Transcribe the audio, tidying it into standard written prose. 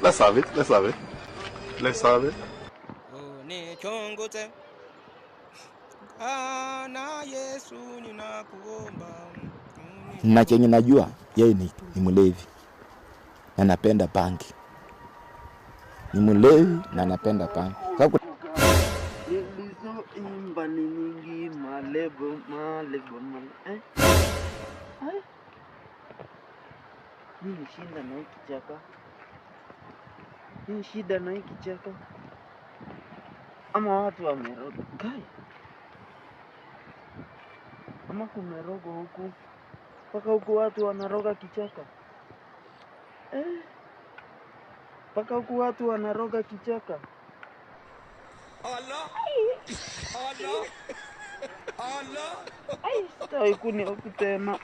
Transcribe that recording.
Let's have it. Let's have it. Let's have it. Na chenye najua yeye ni mlevi na anapenda bangi. Ni mlevi na anapenda bangi. Sababu nilizoimba ni nyingi malebo. Nini shida na hiki kichaka? Nini shida na hiki kichaka? Ama watu wameroga kai? Ama kumeroga huku? Paka huku watu wanaroga kichaka? Paka huku watu wanaroga kichaka? Allah! Allah! Allah! Ai, sitawahi kuniofu tena.